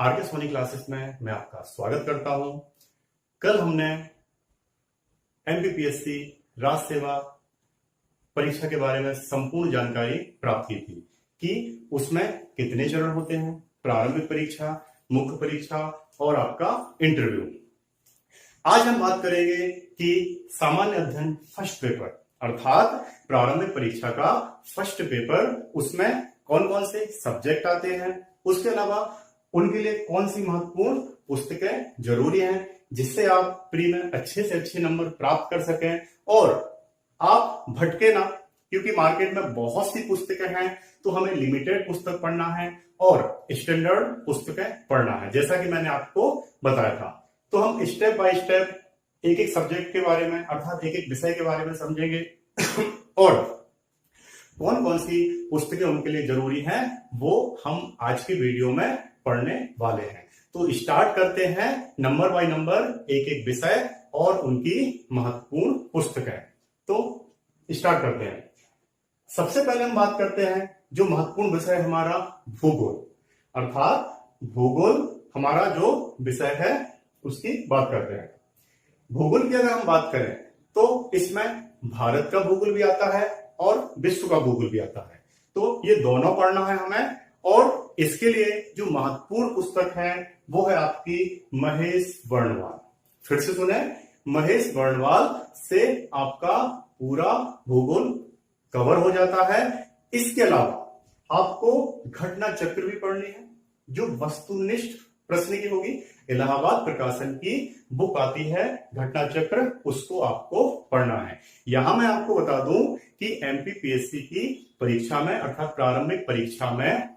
R K Soni classes में मैं आपका स्वागत करता हूं। कल हमने एमपीपीएससी राज्य सेवा परीक्षा के बारे में संपूर्ण जानकारी प्राप्त की थी कि उसमें कितने चरण होते हैं, प्रारंभिक परीक्षा, मुख्य परीक्षा और आपका इंटरव्यू। आज हम बात करेंगे कि सामान्य अध्ययन फर्स्ट पेपर अर्थात प्रारंभिक परीक्षा का फर्स्ट पेपर, उसमें कौन कौन से सब्जेक्ट आते हैं, उसके अलावा उनके लिए कौन सी महत्वपूर्ण पुस्तकें जरूरी हैं जिससे आप प्री में अच्छे से अच्छे नंबर प्राप्त कर सकें और आप भटके ना, क्योंकि मार्केट में बहुत सी पुस्तकें हैं तो हमें लिमिटेड पुस्तक पढ़ना है और स्टैंडर्ड पुस्तकें पढ़ना है, जैसा कि मैंने आपको बताया था। तो हम स्टेप बाय स्टेप एक एक सब्जेक्ट के बारे में अर्थात एक एक विषय के बारे में समझेंगे और कौन कौन सी पुस्तकें उनके लिए जरूरी हैं वो हम आज की वीडियो में पढ़ने वाले हैं। तो स्टार्ट करते हैं नंबर बाय नंबर एक एक विषय और उनकी महत्वपूर्ण पुस्तकें। तो स्टार्ट करते हैं। सबसे पहले हम बात करते हैं जो महत्वपूर्ण विषय हमारा भूगोल, अर्थात भूगोल हमारा जो विषय है उसकी बात करते हैं। भूगोल की अगर हम बात करें तो इसमें भारत का भूगोल भी आता है और विश्व का भूगोल भी आता है, तो ये दोनों पढ़ना है हमें। और इसके लिए जो महत्वपूर्ण पुस्तक है वो है आपकी महेश वर्णवाल। फिर से सुने, महेश वर्णवाल से आपका पूरा भूगोल कवर हो जाता है। इसके अलावा आपको घटना चक्र भी पढ़नी है जो वस्तुनिष्ठ प्रश्न की होगी। इलाहाबाद प्रकाशन की बुक आती है घटना चक्र, उसको आपको पढ़ना है। यहां मैं आपको बता दूं कि एमपीपीएससी की परीक्षा में अर्थात प्रारंभिक परीक्षा में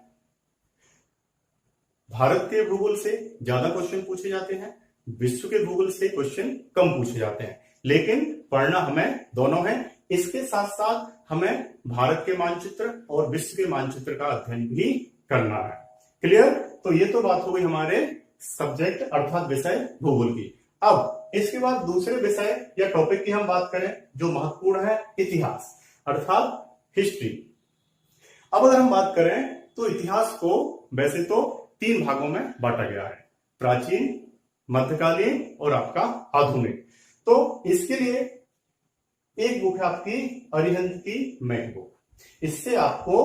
भारत के भूगोल से ज्यादा क्वेश्चन पूछे जाते हैं, विश्व के भूगोल से क्वेश्चन कम पूछे जाते हैं, लेकिन पढ़ना हमें दोनों है। इसके साथ साथ हमें भारत के मानचित्र और विश्व के मानचित्र का अध्ययन भी करना है। क्लियर? तो ये तो बात हो गई हमारे सब्जेक्ट अर्थात विषय भूगोल की। अब इसके बाद दूसरे विषय या टॉपिक की हम बात करें जो महत्वपूर्ण है इतिहास अर्थात हिस्ट्री। अब अगर हम बात करें तो इतिहास को वैसे तो 3 भागों में बांटा गया है, प्राचीन, मध्यकालीन और आपका आधुनिक। तो इसके लिए एक बुक है आपकी अरिहंत की मैथ बुक। इससे आपको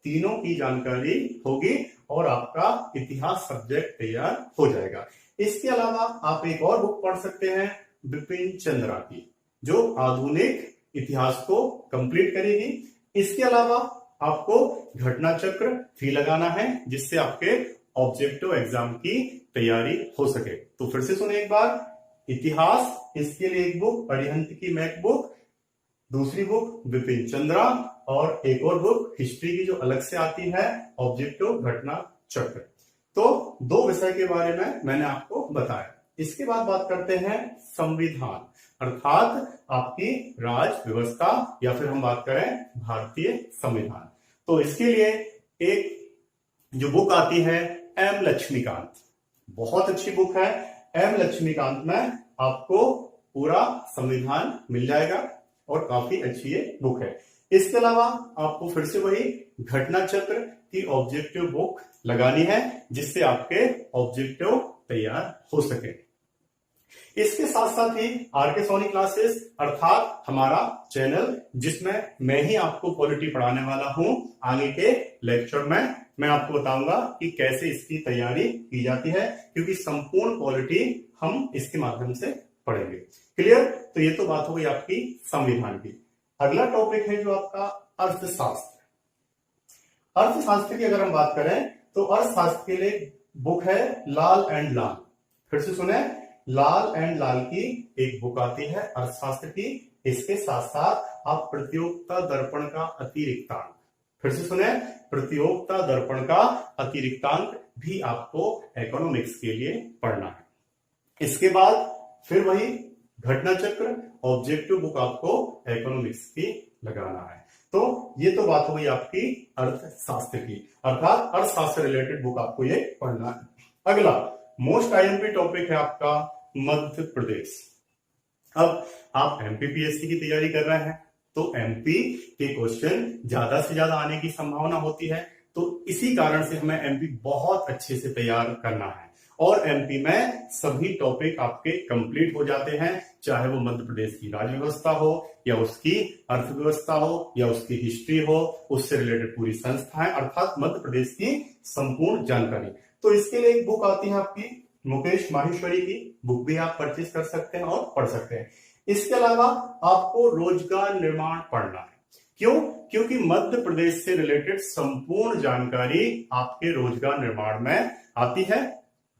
तीनों की जानकारी होगी और आपका इतिहास सब्जेक्ट तैयार हो जाएगा। इसके अलावा आप एक और बुक पढ़ सकते हैं बिपिन चंद्रा की, जो आधुनिक इतिहास को कंप्लीट करेगी। इसके अलावा आपको घटना चक्र भी लगाना है जिससे आपके ऑब्जेक्टिव एग्जाम की तैयारी हो सके। तो फिर से सुने एक बार, इतिहास, इसके लिए एक बुक अरिहंत की मैथ बुक, दूसरी बुक बिपिन चंद्रा और एक और बुक हिस्ट्री की जो अलग से आती है ऑब्जेक्टिव घटना चक्र। तो 2 विषय के बारे में मैंने आपको बताया। इसके बाद बात करते हैं संविधान अर्थात आपकी राज्य व्यवस्था या फिर हम बात करें भारतीय संविधान। तो इसके लिए एक जो बुक आती है एम लक्ष्मीकांत, बहुत अच्छी बुक है। एम लक्ष्मीकांत में आपको पूरा संविधान मिल जाएगा और काफी अच्छी ये बुक है। इसके अलावा आपको फिर से वही घटना चक्र की ऑब्जेक्टिव बुक लगानी है जिससे आपके ऑब्जेक्टिव तैयार हो सके। इसके साथ साथ ही आरके सोनी क्लासेस अर्थात हमारा चैनल जिसमें मैं ही आपको पॉलिटी पढ़ाने वाला हूं, आगे के लेक्चर में मैं आपको बताऊंगा कि कैसे इसकी तैयारी की जाती है, क्योंकि संपूर्ण पॉलिटी हम इसके माध्यम से पढ़ेंगे। क्लियर? तो ये तो बात हो गई आपकी संविधान की। अगला टॉपिक है जो आपका अर्थशास्त्र। अर्थशास्त्र की अगर हम बात करें तो अर्थशास्त्र के लिए बुक है लाल एंड लाल। फिर से सुने, लाल एंड लाल की एक बुक आती है अर्थशास्त्र की। इसके साथ साथ आप प्रतियोगिता दर्पण का अतिरिक्तांक, फिर से सुने, प्रतियोगिता दर्पण का अतिरिक्तांक भी आपको इकोनॉमिक्स के लिए पढ़ना है। इसके बाद फिर वही घटना चक्र ऑब्जेक्टिव बुक आपको इकोनॉमिक्स की लगाना है। तो ये तो बात हो गई आपकी अर्थशास्त्र की अर्थात अर्थशास्त्र रिलेटेड बुक आपको ये पढ़ना है। अगला मोस्ट आईएमपी टॉपिक है आपका मध्य प्रदेश। अब आप एमपीपीएससी की तैयारी कर रहे हैं तो एमपी के क्वेश्चन ज्यादा से ज्यादा आने की संभावना होती है, तो इसी कारण से हमें एमपी बहुत अच्छे से तैयार करना है। और एमपी में सभी टॉपिक आपके कंप्लीट हो जाते हैं, चाहे वो मध्य प्रदेश की राज्य व्यवस्था हो या उसकी अर्थव्यवस्था हो या उसकी हिस्ट्री हो, उससे रिलेटेड पूरी संस्थाएं, अर्थात मध्य प्रदेश की संपूर्ण जानकारी। तो इसके लिए एक बुक आती है आपकी मुकेश माहेश्वरी की, बुक भी आप परचेज कर सकते हैं और पढ़ सकते हैं। इसके अलावा आपको रोजगार निर्माण पढ़ना है। क्यों? क्योंकि मध्य प्रदेश से रिलेटेड संपूर्ण जानकारी आपके रोजगार निर्माण में आती है,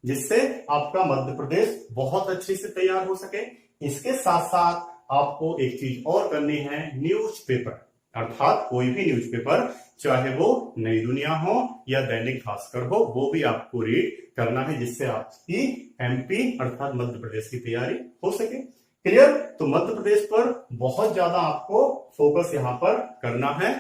जिससे आपका मध्य प्रदेश बहुत अच्छे से तैयार हो सके। इसके साथ साथ आपको एक चीज और करनी है, न्यूज़पेपर, अर्थात कोई भी न्यूज़पेपर, चाहे वो नई दुनिया हो या दैनिक भास्कर हो, वो भी आपको रीड करना है, जिससे आपकी एमपी अर्थात मध्य प्रदेश की तैयारी हो सके। क्लियर? तो मध्य प्रदेश पर बहुत ज्यादा आपको फोकस यहां पर करना है,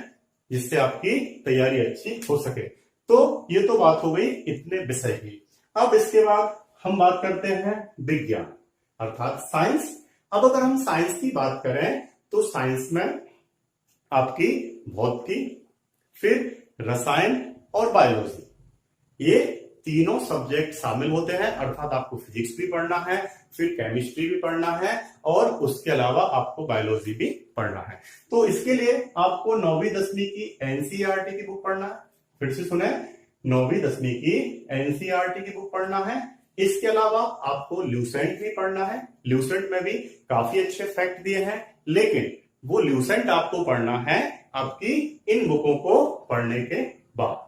जिससे आपकी तैयारी अच्छी हो सके। तो ये तो बात हो गई इतने विषय की। अब इसके बाद हम बात करते हैं विज्ञान अर्थात साइंस। अब अगर हम साइंस की बात करें तो साइंस में आपकी भौतिकी, फिर रसायन और बायोलॉजी, ये तीनों सब्जेक्ट शामिल होते हैं, अर्थात आपको फिजिक्स भी पढ़ना है, फिर केमिस्ट्री भी पढ़ना है और उसके अलावा आपको बायोलॉजी भी पढ़ना है। तो इसके लिए आपको 9वीं 10वीं की एनसीईआरटी की बुक पढ़ना है। फिर से सुने, 9वीं 10वीं की एनसीईआरटी की बुक पढ़ना है। इसके अलावा आपको ल्यूसेंट भी पढ़ना है। ल्यूसेंट में भी काफी अच्छे फैक्ट दिए हैं, लेकिन वो ल्यूसेंट आपको पढ़ना है आपकी इन बुकों को पढ़ने के बाद।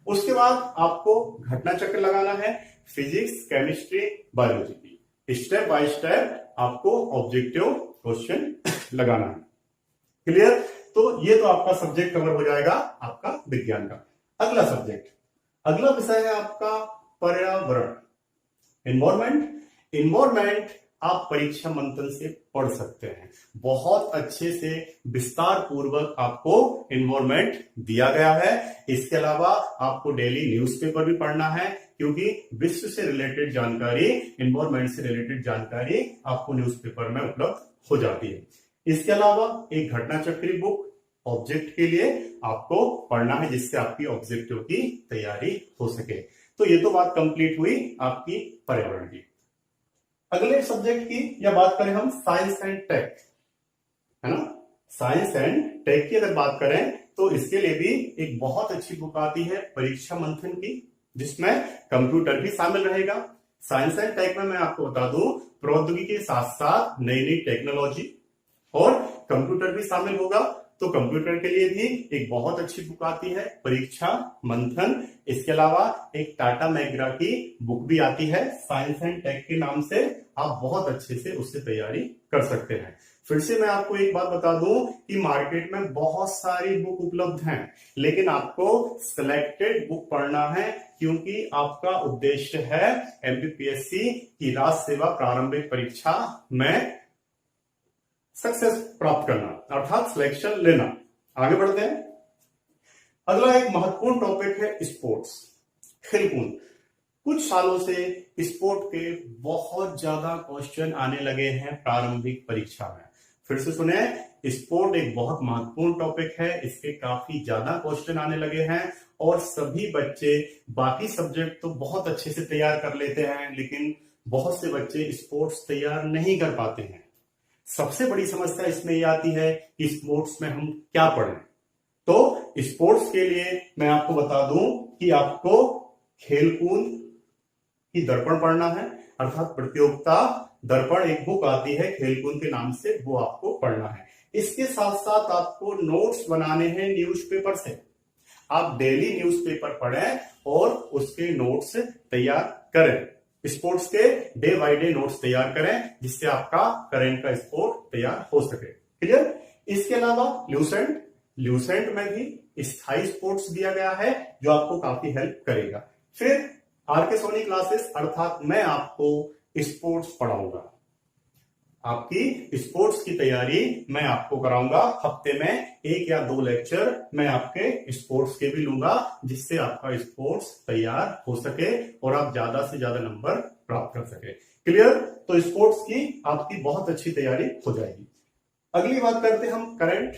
उसके बाद आपको घटना चक्र लगाना है, फिजिक्स, केमिस्ट्री, बायोलॉजी की स्टेप बाय स्टेप आपको ऑब्जेक्टिव क्वेश्चन लगाना है। क्लियर? तो ये तो आपका सब्जेक्ट कवर हो जाएगा आपका विज्ञान का। अगला सब्जेक्ट, अगला विषय है आपका पर्यावरण, एनवायरमेंट। एनवायरमेंट आप परीक्षा मंथन से पढ़ सकते हैं, बहुत अच्छे से विस्तार पूर्वक आपको एनवायरमेंट दिया गया है। इसके अलावा आपको डेली न्यूज़पेपर भी पढ़ना है, क्योंकि विश्व से रिलेटेड जानकारी, एनवायरमेंट से रिलेटेड जानकारी आपको न्यूज़पेपर में उपलब्ध हो जाती है। इसके अलावा एक घटना चक्री बुक ऑब्जेक्ट के लिए आपको पढ़ना है, जिससे आपकी ऑब्जेक्टिव की तैयारी हो सके। तो ये तो बात कंप्लीट हुई आपकी पर्यावरण की। अगले सब्जेक्ट की या बात करें हम साइंस एंड टेक, है ना, साइंस एंड टेक की अगर बात करें तो इसके लिए भी एक बहुत अच्छी बुक आती है परीक्षा मंथन की, जिसमें कंप्यूटर भी शामिल रहेगा। साइंस एंड टेक में मैं आपको बता दूं, प्रौद्योगिकी के साथ साथ नई नई टेक्नोलॉजी और कंप्यूटर भी शामिल होगा। तो कंप्यूटर के लिए भी एक बहुत अच्छी बुक आती है परीक्षा मंथन। इसके अलावा एक टाटा मैकग्रा की बुक भी आती है साइंस एंड टेक के नाम से, आप बहुत अच्छे से उससे तैयारी कर सकते हैं। फिर से मैं आपको एक बात बता दूं कि मार्केट में बहुत सारी बुक उपलब्ध हैं, लेकिन आपको सिलेक्टेड बुक पढ़ना है, क्योंकि आपका उद्देश्य है एमपीपीएससी की राज्य सेवा प्रारंभिक परीक्षा में सक्सेस प्राप्त करना, अर्थात सिलेक्शन लेना। आगे बढ़ते हैं। अगला एक महत्वपूर्ण टॉपिक है स्पोर्ट्स, खेलकूद। कुछ सालों से स्पोर्ट के बहुत ज्यादा क्वेश्चन आने लगे हैं प्रारंभिक परीक्षा में। फिर से सुने, स्पोर्ट एक बहुत महत्वपूर्ण टॉपिक है, इसके काफी ज्यादा क्वेश्चन आने लगे हैं और सभी बच्चे बाकी सब्जेक्ट तो बहुत अच्छे से तैयार कर लेते हैं, लेकिन बहुत से बच्चे स्पोर्ट्स तैयार नहीं कर पाते हैं। सबसे बड़ी समस्या इसमें यह आती है कि स्पोर्ट्स में हम क्या पढ़ें। तो स्पोर्ट्स के लिए मैं आपको बता दूं कि आपको खेलकूद की दर्पण पढ़ना है, अर्थात प्रतियोगिता दर्पण एक बुक आती है खेलकूद के नाम से, वो आपको पढ़ना है। इसके साथ साथ आपको नोट्स बनाने हैं न्यूज़पेपर से। आप डेली न्यूज़पेपर पढ़ें और उसके नोट्स तैयार करें। स्पोर्ट्स के डे बाय डे नोट्स तैयार करें, जिससे आपका करंट का स्पोर्ट तैयार हो सके। क्लियर? इसके अलावा ल्यूसेंट में भी स्थायी स्पोर्ट्स दिया गया है, जो आपको काफी हेल्प करेगा। फिर आरके सोनी क्लासेस, अर्थात मैं आपको स्पोर्ट्स पढ़ाऊंगा, आपकी स्पोर्ट्स की तैयारी मैं आपको कराऊंगा। हफ्ते में 1 या 2 लेक्चर मैं आपके स्पोर्ट्स के भी लूंगा, जिससे आपका स्पोर्ट्स तैयार हो सके और आप ज्यादा से ज्यादा नंबर प्राप्त कर सके। क्लियर? तो स्पोर्ट्स की आपकी बहुत अच्छी तैयारी हो जाएगी। अगली बात करते हैं हम करंट,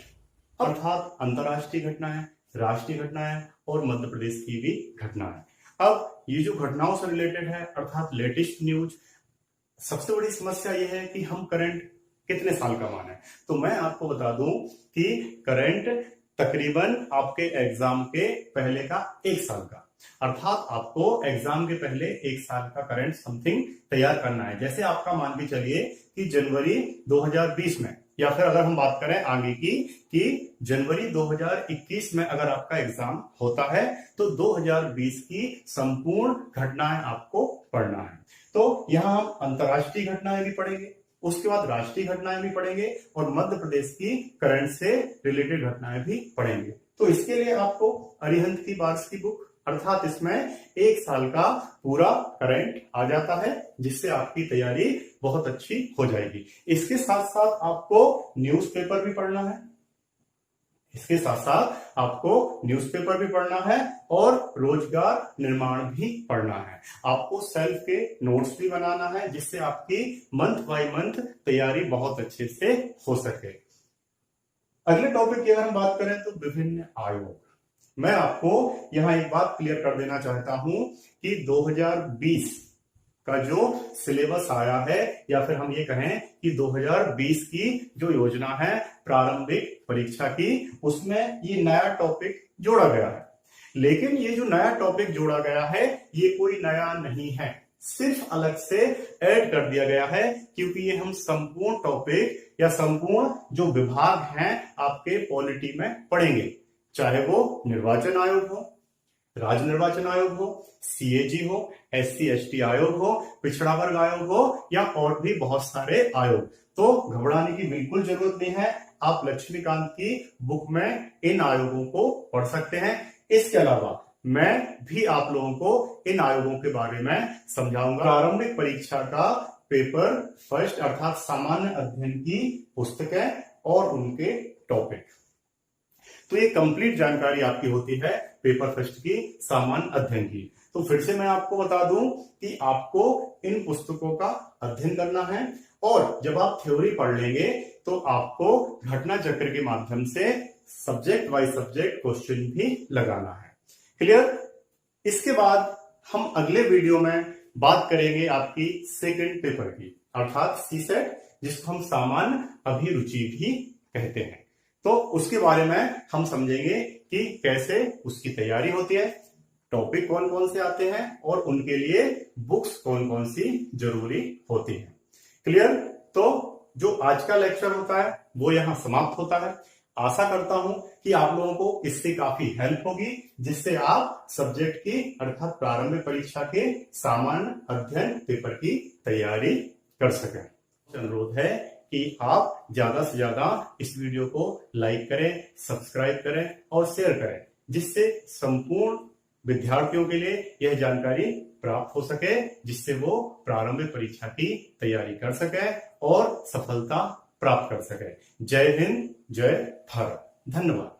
अर्थात अंतरराष्ट्रीय घटनाएं, राष्ट्रीय घटनाएं और मध्य प्रदेश की भी घटनाएं। अब ये जो घटनाओं से रिलेटेड है अर्थात लेटेस्ट न्यूज, सबसे बड़ी समस्या ये है कि हम करंट कितने साल का माने। तो मैं आपको बता दूं कि करंट तकरीबन आपके एग्जाम के पहले का 1 साल का, अर्थात आपको एग्जाम के पहले 1 साल का करंट समथिंग तैयार करना है। जैसे आपका मान के चलिए कि जनवरी 2020 में, या फिर अगर हम बात करें आगे की कि जनवरी 2021 में अगर आपका एग्जाम होता है तो 2020 की संपूर्ण घटनाएं आपको पढ़ना है। तो यहां हम अंतरराष्ट्रीय घटनाएं भी पढ़ेंगे, उसके बाद राष्ट्रीय घटनाएं भी पढ़ेंगे और मध्य प्रदेश की करंट से रिलेटेड घटनाएं भी पढ़ेंगे। तो इसके लिए आपको अरिहंत की बार्स की बुक, अर्थात इसमें 1 साल का पूरा करंट आ जाता है, जिससे आपकी तैयारी बहुत अच्छी हो जाएगी। इसके साथ साथ आपको न्यूज़पेपर भी पढ़ना है, इसके साथ साथ आपको न्यूज़पेपर भी पढ़ना है और रोजगार निर्माण भी पढ़ना है। आपको सेल्फ के नोट्स भी बनाना है, जिससे आपकी मंथ बाय मंथ तैयारी बहुत अच्छे से हो सके। अगले टॉपिक की अगर हम बात करें तो विभिन्न आयोग। मैं आपको यहां एक बात क्लियर कर देना चाहता हूं कि 2020 का जो सिलेबस आया है, या फिर हम ये कहें कि 2020 की जो योजना है प्रारंभिक परीक्षा की, उसमें ये नया टॉपिक जोड़ा गया है। लेकिन ये जो नया टॉपिक जोड़ा गया है ये कोई नया नहीं है, सिर्फ अलग से ऐड कर दिया गया है, क्योंकि ये हम संपूर्ण टॉपिक या संपूर्ण जो विभाग हैं आपके पॉलिटी में पढ़ेंगे, चाहे वो निर्वाचन आयोग हो, राज्य निर्वाचन आयोग हो, सीएजी हो, SC/ST आयोग हो, पिछड़ा वर्ग आयोग हो, या और भी बहुत सारे आयोग। तो घबराने की बिल्कुल जरूरत नहीं है, आप लक्ष्मीकांत की बुक में इन आयोगों को पढ़ सकते हैं। इसके अलावा मैं भी आप लोगों को इन आयोगों के बारे में समझाऊंगा। प्रारंभिक परीक्षा का पेपर फर्स्ट अर्थात सामान्य अध्ययन की पुस्तकें और उनके टॉपिक, तो ये कंप्लीट जानकारी आपकी होती है पेपर फर्स्ट की सामान्य अध्ययन की। तो फिर से मैं आपको बता दूं कि आपको इन पुस्तकों का अध्ययन करना है, और जब आप थ्योरी पढ़ लेंगे तो आपको घटना चक्र के माध्यम से सब्जेक्ट वाइज सब्जेक्ट क्वेश्चन भी लगाना है। क्लियर? इसके बाद हम अगले वीडियो में बात करेंगे आपकी सेकंड पेपर की, अर्थात सीसेट, जिसको हम सामान्य अभिरुचि भी कहते हैं। तो उसके बारे में हम समझेंगे कि कैसे उसकी तैयारी होती है, टॉपिक कौन कौन से आते हैं और उनके लिए बुक्स कौन कौन सी जरूरी होती हैं। क्लियर? तो जो आज का लेक्चर होता है वो यहां समाप्त होता है। आशा करता हूं कि आप लोगों को इससे काफी हेल्प होगी, जिससे आप सब्जेक्ट की अर्थात प्रारंभिक परीक्षा के सामान्य अध्ययन पेपर की तैयारी कर सकें। अनुरोध है कि आप ज्यादा से ज्यादा इस वीडियो को लाइक करें, सब्सक्राइब करें और शेयर करें, जिससे संपूर्ण विद्यार्थियों के लिए यह जानकारी प्राप्त हो सके, जिससे वो प्रारंभिक परीक्षा की तैयारी कर सके और सफलता प्राप्त कर सके। जय हिंद, जय भारत, धन्यवाद।